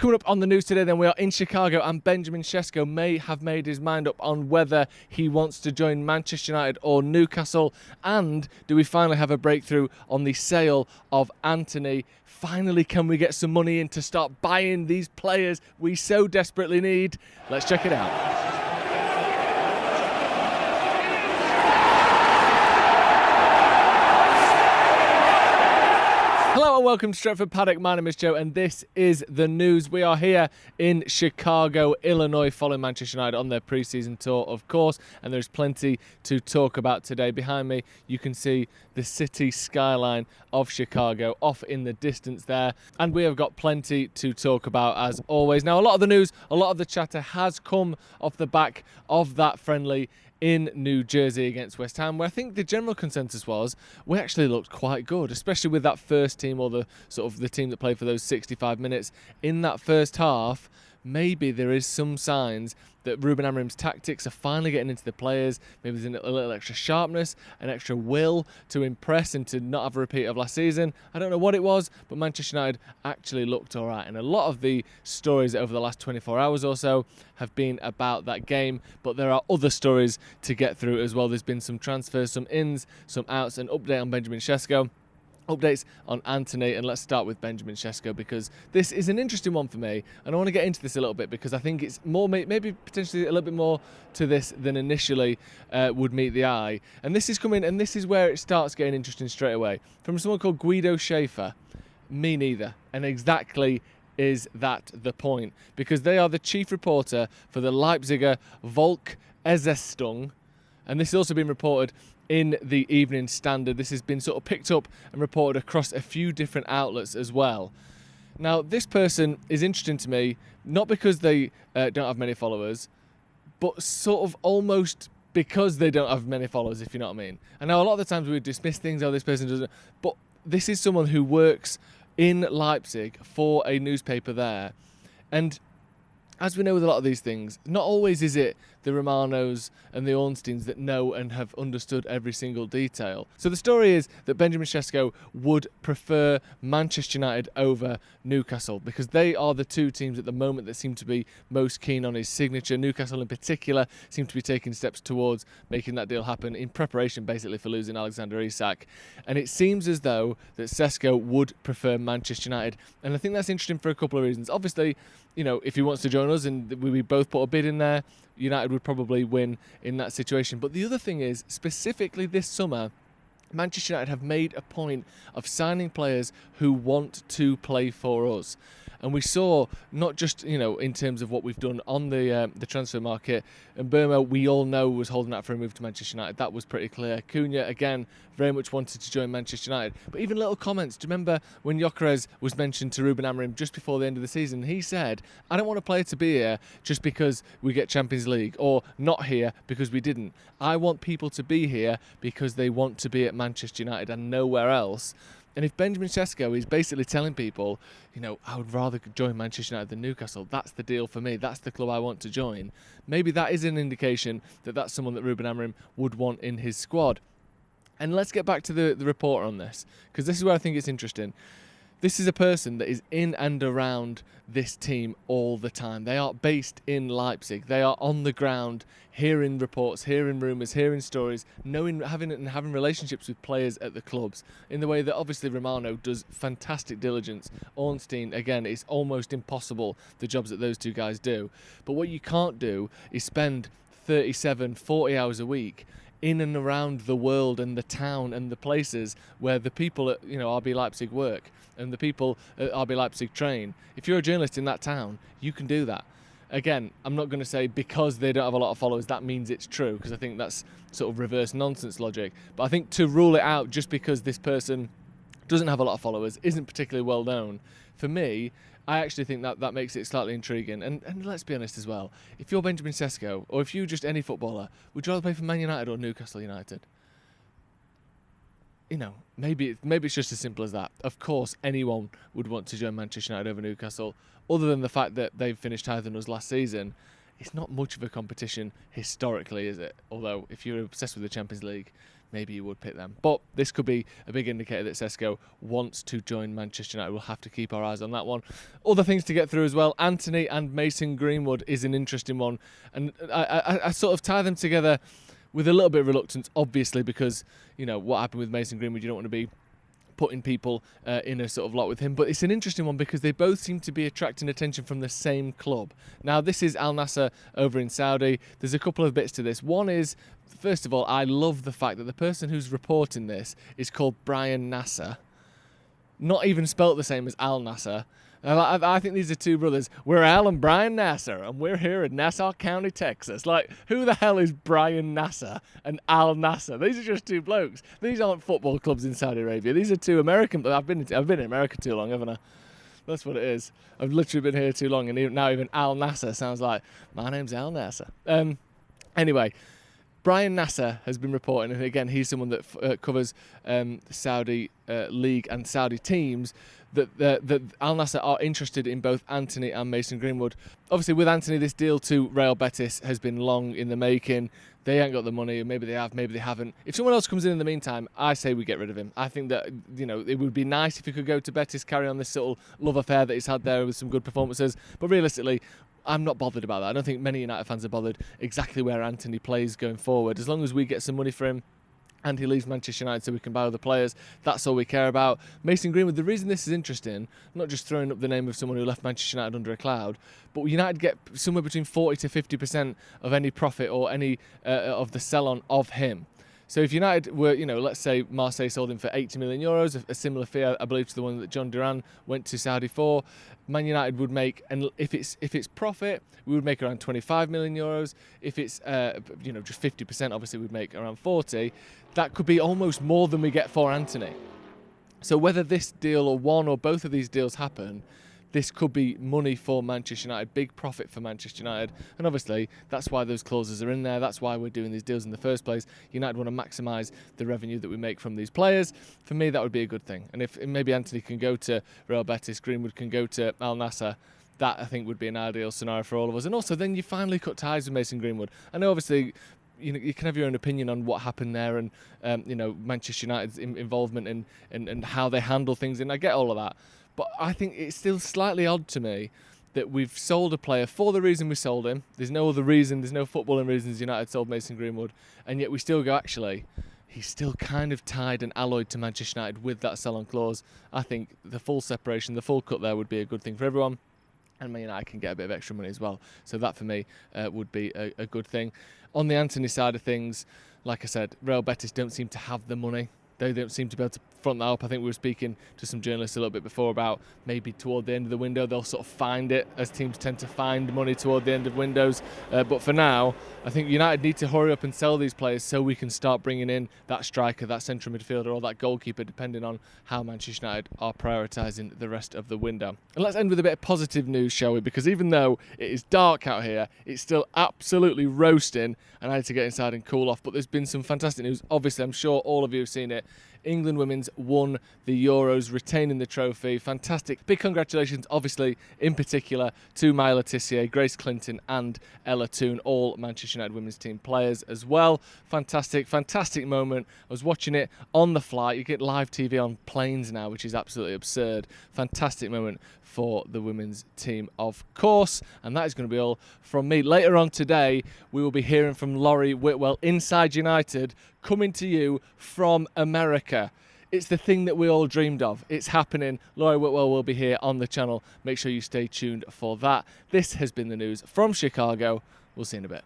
Coming up on the news today, then, we are in Chicago, and Benjamin Sesko may have made his mind up on whether he wants to join Manchester United or Newcastle. And do we finally have a breakthrough on the sale of Antony? Finally, can we get some money in to start buying these players we so desperately need? Let's check it out. Hello and welcome to Stretford, Paddock. My name is Joe and this is the news. We are here in Chicago, Illinois, following Manchester United on their pre-season tour, of course, and there's plenty to talk about today. Behind me, you can see the city skyline of Chicago off in the distance there, and we have got plenty to talk about as always. Now, a lot of the news, a lot of the chatter has come off the back of that friendly in New Jersey against West Ham, where I think the general consensus was we actually looked quite good, especially with that first team, or the sort of the team that played for those 65 minutes in that first half. Maybe there is some signs that Ruben Amorim's tactics are finally getting into the players. Maybe there's a little extra sharpness, an extra will to impress and to not have a repeat of last season. I don't know what it was, but Manchester United actually looked all right. And a lot of the stories over the last 24 hours or so have been about that game, but there are other stories to get through as well. There's been some transfers, some ins, some outs, an update on Benjamin Sesko, updates on Antony, and let's start with Benjamin Sesko, because this is an interesting one for me, and I want to get into this a little bit because I think it's more, maybe potentially a little bit more to this than initially would meet the eye. And this is coming, and this is where it starts getting interesting straight away, from someone called Guido Schaefer. Me neither. And exactly is that the point, because they are the chief reporter for the Leipziger Volkszeitung, and this has also been reported in the Evening Standard. This has been sort of picked up and reported across a few different outlets as well. Now, this person is interesting to me, not because they don't have many followers, but sort of almost because they don't have many followers, if you know what I mean. And now a lot of the times we would dismiss things, oh, this person doesn't, but this is someone who works in Leipzig for a newspaper there. And as we know with a lot of these things, not always is it the Romanos and the Ornsteins that know and have understood every single detail. So the story is that Benjamin Sesko would prefer Manchester United over Newcastle, because they are the two teams at the moment that seem to be most keen on his signature. Newcastle in particular seem to be taking steps towards making that deal happen in preparation basically for losing Alexander Isak. And it seems as though that Sesko would prefer Manchester United. And I think that's interesting for a couple of reasons. Obviously, you know, if he wants to join us and we both put a bid in there, United would probably win in that situation. But the other thing is, specifically this summer, Manchester United have made a point of signing players who want to play for us. And we saw, not just, you know, in terms of what we've done on the transfer market, and Burma, we all know, was holding out for a move to Manchester United. That was pretty clear. Cunha, again, very much wanted to join Manchester United. But even little comments. Do you remember when Gyökeres was mentioned to Ruben Amorim just before the end of the season? He said, I don't want a player to be here just because we get Champions League, or not here because we didn't. I want people to be here because they want to be at Manchester United and nowhere else. And if Benjamin Sesko is basically telling people, you know, I would rather join Manchester United than Newcastle, that's the deal for me, that's the club I want to join, maybe that is an indication that that's someone that Ruben Amorim would want in his squad. And let's get back to the report on this, because this is where I think it's interesting. This is a person that is in and around this team all the time. They are based in Leipzig. They are on the ground, hearing reports, hearing rumours, hearing stories, knowing, having relationships with players at the clubs, in the way that obviously Romano does fantastic diligence. Ornstein, again, it's almost impossible, the jobs that those two guys do. But what you can't do is spend 37, 40 hours a week in and around the world and the town and the places where the people at, you know, RB Leipzig work and the people at RB Leipzig train. If you're a journalist in that town, you can do that. Again, I'm not going to say because they don't have a lot of followers that means it's true, because I think that's sort of reverse nonsense logic. But I think to rule it out just because this person doesn't have a lot of followers, isn't particularly well known, for me, I actually think that makes it slightly intriguing. And let's be honest as well, if you're Benjamin Sesko, or if you're just any footballer, would you rather play for Man United or Newcastle United? You know, maybe it's just as simple as that. Of course, anyone would want to join Manchester United over Newcastle, other than the fact that they've finished higher than us last season. It's not much of a competition historically, is it? Although, if you're obsessed with the Champions League, maybe you would pick them. But this could be a big indicator that Sesko wants to join Manchester United. We'll have to keep our eyes on that one. Other things to get through as well. Antony and Mason Greenwood is an interesting one. And I sort of tie them together with a little bit of reluctance, obviously, because, you know, what happened with Mason Greenwood, you don't want to be putting people in a sort of lot with him. But it's an interesting one because they both seem to be attracting attention from the same club. Now, this is Al Nassr over in Saudi. There's a couple of bits to this. One is, first of all, I love the fact that the person who's reporting this is called Brian Nassr. Not even spelt the same as Al Nassr. I think these are two brothers. We're Al and Brian Nassr, and we're here in Nassau County, Texas. Like, who the hell is Brian Nassr and Al Nassr? These are just two blokes. These aren't football clubs in Saudi Arabia. These are two American. I've been in America too long, haven't I? That's what it is. I've literally been here too long, and now even Al Nassr sounds like, my name's Al Nassr. Anyway, Brian Nassr has been reporting, and again, he's someone that covers the Saudi league and Saudi teams, that Al Nassr are interested in both Antony and Mason Greenwood. Obviously, with Antony, this deal to Real Betis has been long in the making. They ain't got the money, maybe they have, maybe they haven't. If someone else comes in the meantime, I say we get rid of him. I think that, you know, it would be nice if he could go to Betis, carry on this little love affair that he's had there with some good performances. But realistically, I'm not bothered about that. I don't think many United fans are bothered exactly where Antony plays going forward. As long as we get some money for him and he leaves Manchester United so we can buy other players, that's all we care about. Mason Greenwood, the reason this is interesting, not just throwing up the name of someone who left Manchester United under a cloud, but United get somewhere between 40 to 50% of any profit or any of the sell-on of him. So if United were, you know, let's say Marseille sold him for 80 million euros, a similar fee, I believe, to the one that John Duran went to Saudi for, Man United would make, and if it's profit, we would make around 25 million euros. If it's you know, just 50%, obviously we'd make around 40. That could be almost more than we get for Antony. So whether this deal or one or both of these deals happen, this could be money for Manchester United, big profit for Manchester United. And obviously, that's why those clauses are in there. That's why we're doing these deals in the first place. United want to maximise the revenue that we make from these players. For me, that would be a good thing. And if maybe Antony can go to Real Betis, Greenwood can go to Al Nassr, that I think would be an ideal scenario for all of us. And also, then you finally cut ties with Mason Greenwood. I know, obviously, you know, you can have your own opinion on what happened there and, you know, Manchester United's involvement and how they handle things. And I get all of that. But I think it's still slightly odd to me that we've sold a player for the reason we sold him. There's no other reason, there's no footballing reasons United sold Mason Greenwood. And yet we still go, actually, he's still kind of tied and alloyed to Manchester United with that sell-on clause. I think the full separation, the full cut there would be a good thing for everyone. And Man United can get a bit of extra money as well. So that, for me, would be a good thing. On the Antony side of things, like I said, Real Betis don't seem to have the money. They don't seem to be able to front that up. I think we were speaking to some journalists a little bit before about maybe toward the end of the window they'll sort of find it, as teams tend to find money toward the end of windows. But for now, I think United need to hurry up and sell these players so we can start bringing in that striker, that central midfielder or that goalkeeper, depending on how Manchester United are prioritising the rest of the window. And let's end with a bit of positive news, shall we? Because even though it is dark out here, it's still absolutely roasting and I need to get inside and cool off. But there's been some fantastic news. Obviously, I'm sure all of you have seen it. England women's won the Euros, retaining the trophy. Fantastic. Big congratulations, obviously, in particular, to Myla Tissier, Grace Clinton and Ella Toone, all Manchester United women's team players as well. Fantastic, fantastic moment. I was watching it on the flight. You get live TV on planes now, which is absolutely absurd. Fantastic moment for the women's team, of course. And that is going to be all from me. Later on today, we will be hearing from Laurie Whitwell, Inside United, coming to you from America. It's the thing that we all dreamed of. It's happening. Laurie Whitwell will be here on the channel. Make sure you stay tuned for that. This has been the news from Chicago. We'll see you in a bit.